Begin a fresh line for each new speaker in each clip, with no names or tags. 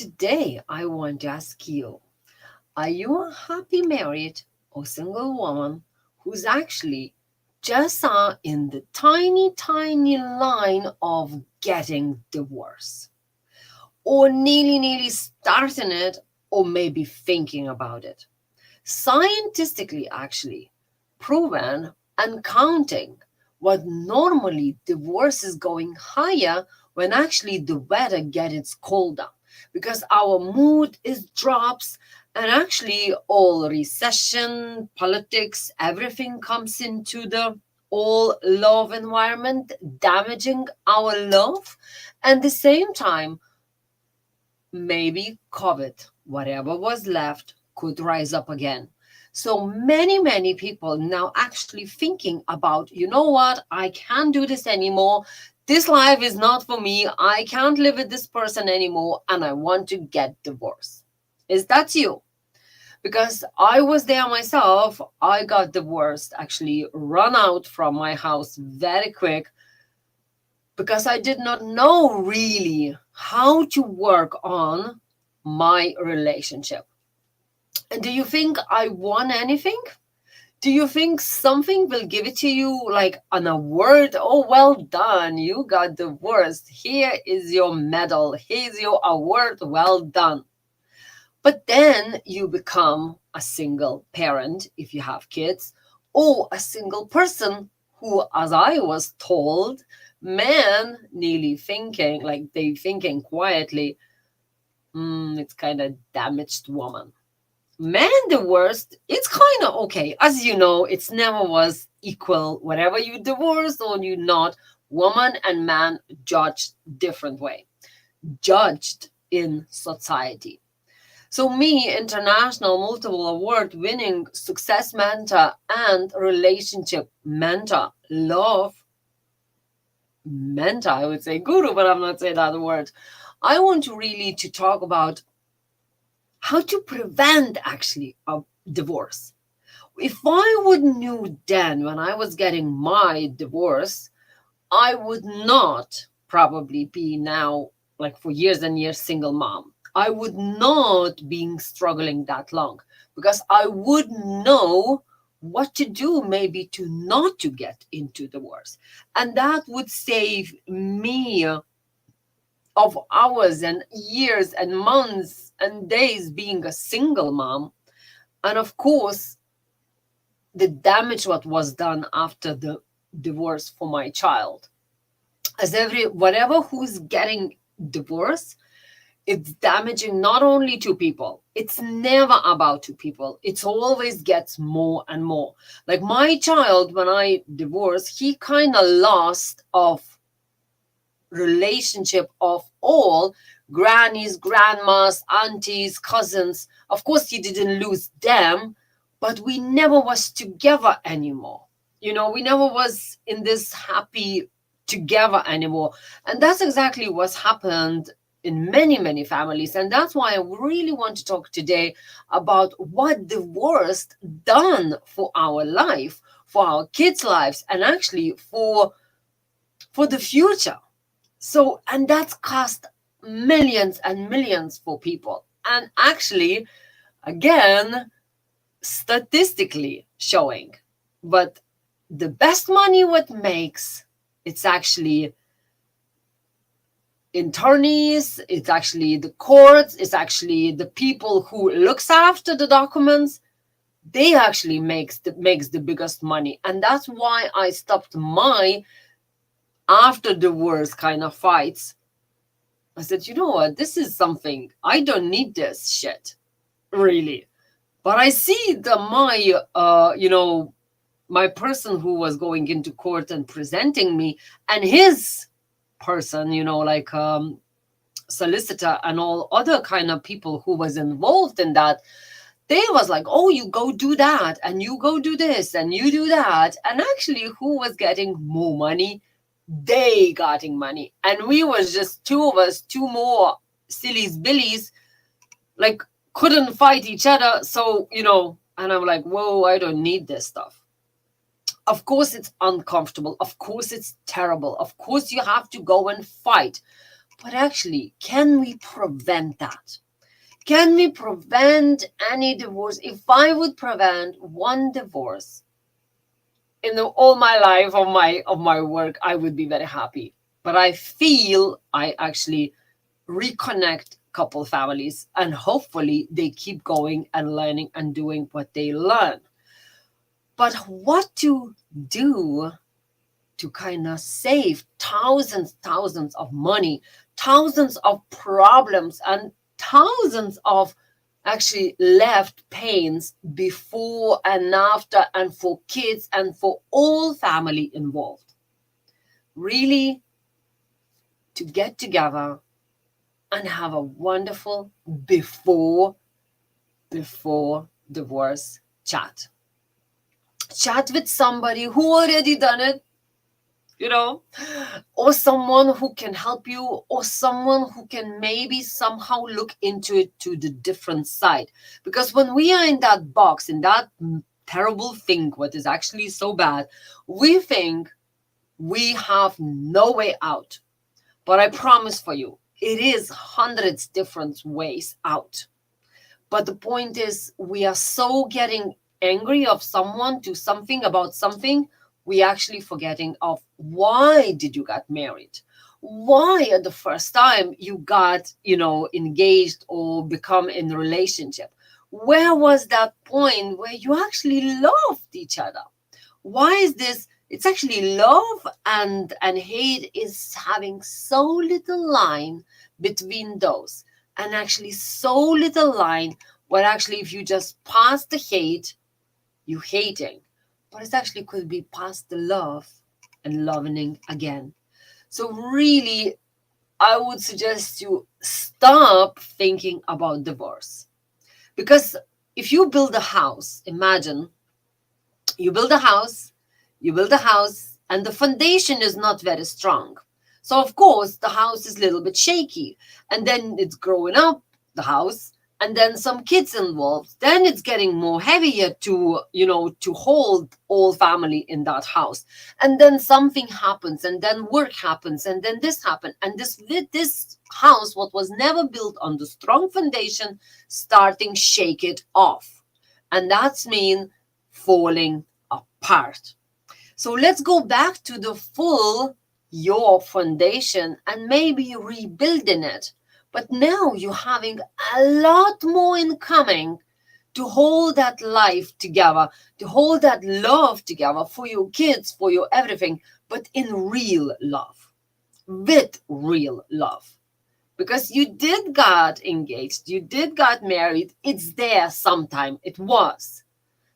Today, I want to ask you, are you a happy married or single woman who's actually just in the tiny, tiny line of getting divorced? Or nearly starting it, or maybe thinking about it? Scientifically, actually, proven and counting what normally divorce is going higher when actually the weather gets colder because our mood is drops and actually all recession politics everything comes into the all love environment damaging our love and the same time maybe COVID, whatever was left, could rise up again. So many people now actually thinking about, you know what, I can't do this anymore. This life is not for me. I can't live with this person anymore and I want to get divorced. Is that you? Because I was there myself. I got divorced, actually run out from my house very quick because I did not know really how to work on my relationship. And do you think I won anything? Do you think something will give it to you like an award? Oh, well done. You got divorced. Here is your medal. Here's your award. Well done. But then you become a single parent if you have kids, or a single person who, as I was told, men nearly thinking, like they thinking quietly, it's kind of damaged woman. Men the worst, it's kind of okay. As you know, it's never was equal. Whatever you divorce or you not, woman and man judged different way, judged in society. So me, international multiple award winning success mentor and relationship mentor, love mentor, I would say guru, but I'm not saying that word. I want to really to talk about how to prevent actually a divorce. If I would knew then when I was getting my divorce, I would not probably be now like for years and years single mom. I would not be struggling that long because I would know what to do maybe to not to get into divorce. And that would save me of hours and years and months and days being a single mom. And of course, the damage what was done after the divorce for my child. As every whatever who's getting divorced, it's damaging not only two people. It's never about two people. It's always gets more and more. Like my child, when I divorced, he kind of lost of relationship of all grannies, grandmas, aunties, cousins. Of course, he didn't lose them, but we never was together anymore. You know, we never was in this happy together anymore. And that's exactly what's happened in many families. And that's why I really want to talk today about what divorce done for our life, for our kids' lives, and actually for the future. So, and that's cost millions and millions for people. And actually, again, statistically showing, but the best money what makes, it's actually attorneys, it's actually the courts, it's actually the people who looks after the documents. They actually makes the biggest money. And that's why I stopped my after divorce kind of fights. I said, you know what? This is something I don't need this shit, really. But I see my person who was going into court and presenting me, and his person, solicitor and all other kind of people who was involved in that. They was like, oh, you go do that, and you go do this, and you do that, and actually, who was getting more money? They getting money, and we was just two of us, two more sillies billies, like couldn't fight each other. So and I'm like, whoa, I don't need this stuff. Of course it's uncomfortable, of course it's terrible, of course you have to go and fight, But actually, can we prevent that? Can we prevent any divorce? If I would prevent one divorce in all my life of my work, I would be very happy. But I feel I actually reconnect couple families, and hopefully they keep going and learning and doing what they learn. But what to do to kind of save thousands of money, thousands of problems, and thousands of actually left pains before and after, and for kids and for all family involved? Really, to get together and have a wonderful before divorce chat. Chat with somebody who already done it, you know, or someone who can help you, or someone who can maybe somehow look into it to the different side. Because when we are in that box, in that terrible thing, what is actually so bad, we think we have no way out. But I promise for you, it is hundreds different ways out. But the point is, we are so getting angry of someone to something about something, we actually forgetting of why did you got married? Why at the first time you got, engaged or become in a relationship? Where was that point where you actually loved each other? Why is this? It's actually love and hate is having so little line between those, and actually so little line where actually if you just pass the hate, you hating, but it actually could be past the love and loving again. So really, I would suggest you stop thinking about divorce. Because if you build a house, imagine you build a house, and the foundation is not very strong. So of course the house is a little bit shaky, and then it's growing up, the house, and then some kids involved, then it's getting more heavier to hold all family in that house. And then something happens, and then work happens, and then this happened, and this house, what was never built on the strong foundation, starting shake it off, and that's mean falling apart. So let's go back to the full your foundation and maybe rebuilding it. But now you're having a lot more in coming to hold that life together, to hold that love together for your kids, for your everything, but in real love, with real love. Because you did got engaged, you did got married, it's there sometime, it was.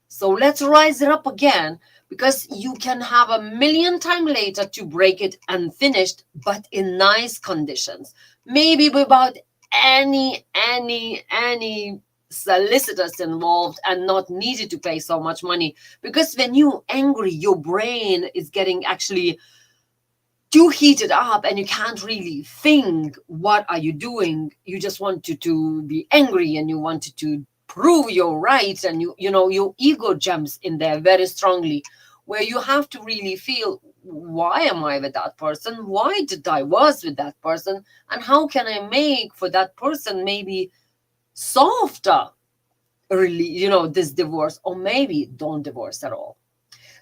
So let's rise it up again, because you can have a million times later to break it and finished, but in nice conditions. Maybe without any solicitors involved and not needed to pay so much money. Because when you angry, your brain is getting actually too heated up and you can't really think what are you doing. You just wanted to be angry and you wanted to prove your rights, and your ego jumps in there very strongly, where you have to really feel, why am I with that person? Why did I was with that person? And how can I make for that person maybe softer, really, this divorce, or maybe don't divorce at all.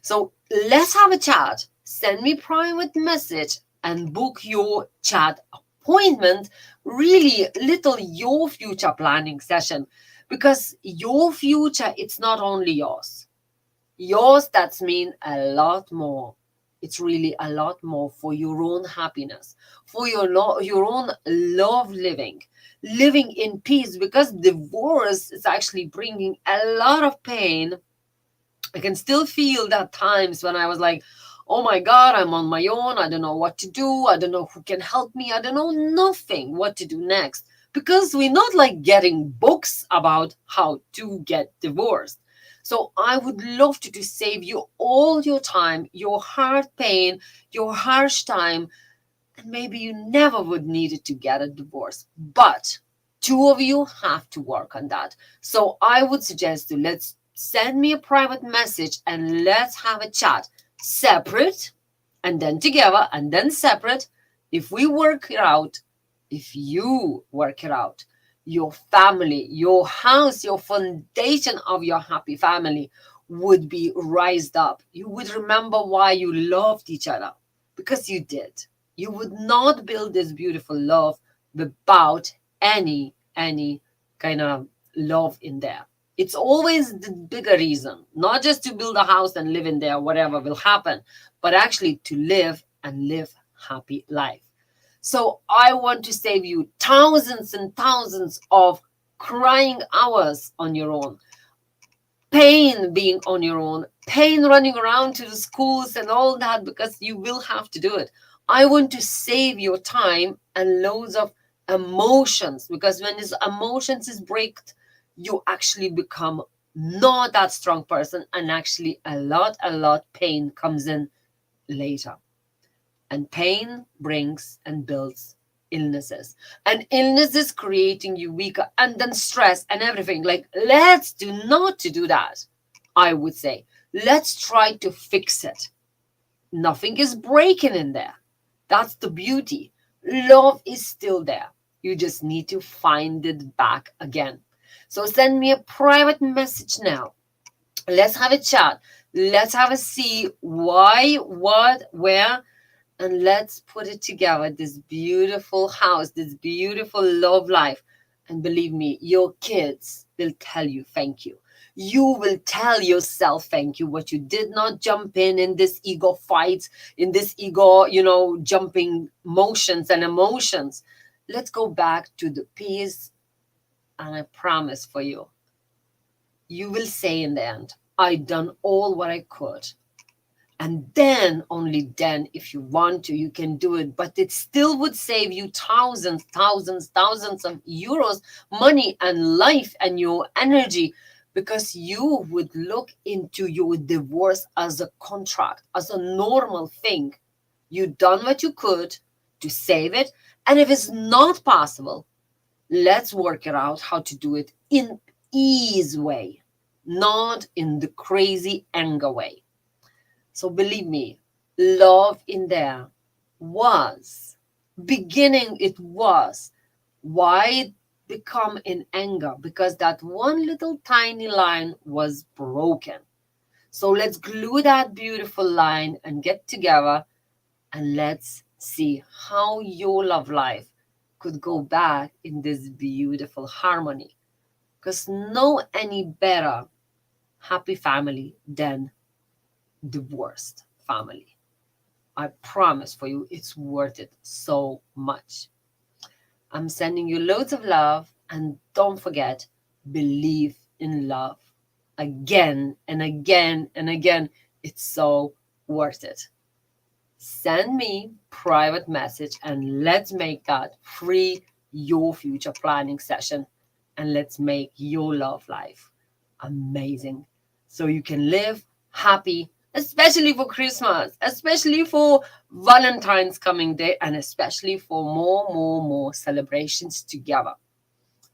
So let's have a chat. Send me private message and book your chat appointment. Really little your future planning session, because your future, it's not only yours. Yours, that's mean a lot more. It's really a lot more for your own happiness, for your own love living in peace, because divorce is actually bringing a lot of pain. I can still feel that times when I was like, oh my God, I'm on my own. I don't know what to do. I don't know who can help me. I don't know nothing what to do next. Because we're not like getting books about how to get divorced. So I would love to save you all your time, your heart pain, your harsh time, and maybe you never would need it to get a divorce. But two of you have to work on that. So I would suggest you, let's send me a private message and let's have a chat, separate and then together and then separate. If we work it out, if you work it out, your family, your house, your foundation of your happy family would be raised up. You would remember why you loved each other, because you did. You would not build this beautiful love without any kind of love in there. It's always the bigger reason, not just to build a house and live in there, whatever will happen, but actually to live and live happy life. So I want to save you thousands and thousands of crying hours on your own, pain being on your own, pain running around to the schools and all that, because you will have to do it. I want to save your time and loads of emotions, because when these emotions is break, you actually become not that strong person, and actually a lot pain comes in later. And pain brings and builds illnesses, and illnesses creating you weaker, and then stress and everything. Like, let's do not to do that. I would say, let's try to fix it. Nothing is breaking in there. That's the beauty. Love is still there. You just need to find it back again. So send me a private message now. Let's have a chat. Let's have a see why, what, where, and let's put it together. This beautiful house, this beautiful love life. And believe me, your kids will tell you thank you. You will tell yourself thank you, what you did not jump in this ego fight, in this ego, jumping motions and emotions. Let's go back to the peace. And I promise for you, you will say in the end, I done all what I could. And then, only then, if you want to, you can do it. But it still would save you thousands of euros, money and life and your energy, because you would look into your divorce as a contract, as a normal thing. You done what you could to save it. And if it's not possible, let's work it out how to do it in ease way, not in the crazy anger way. So believe me, love in there was beginning. It was why it become in anger, because that one little tiny line was broken. So let's glue that beautiful line and get together, and let's see how your love life could go back in this beautiful harmony, because no any better happy family than divorced family. I promise for you, it's worth it so much. I'm sending you loads of love, and don't forget, believe in love again and again and again. It's so worth it. Send me private message, and let's make that free your future planning session, and let's make your love life amazing, so you can live happy, especially for Christmas, especially for Valentine's coming day, and especially for more celebrations together.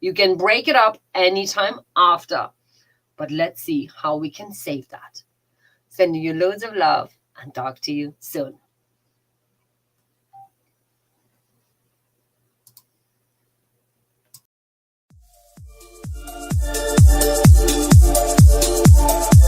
You can break it up anytime after, but let's see how we can save that. Sending you loads of love, and talk to you soon.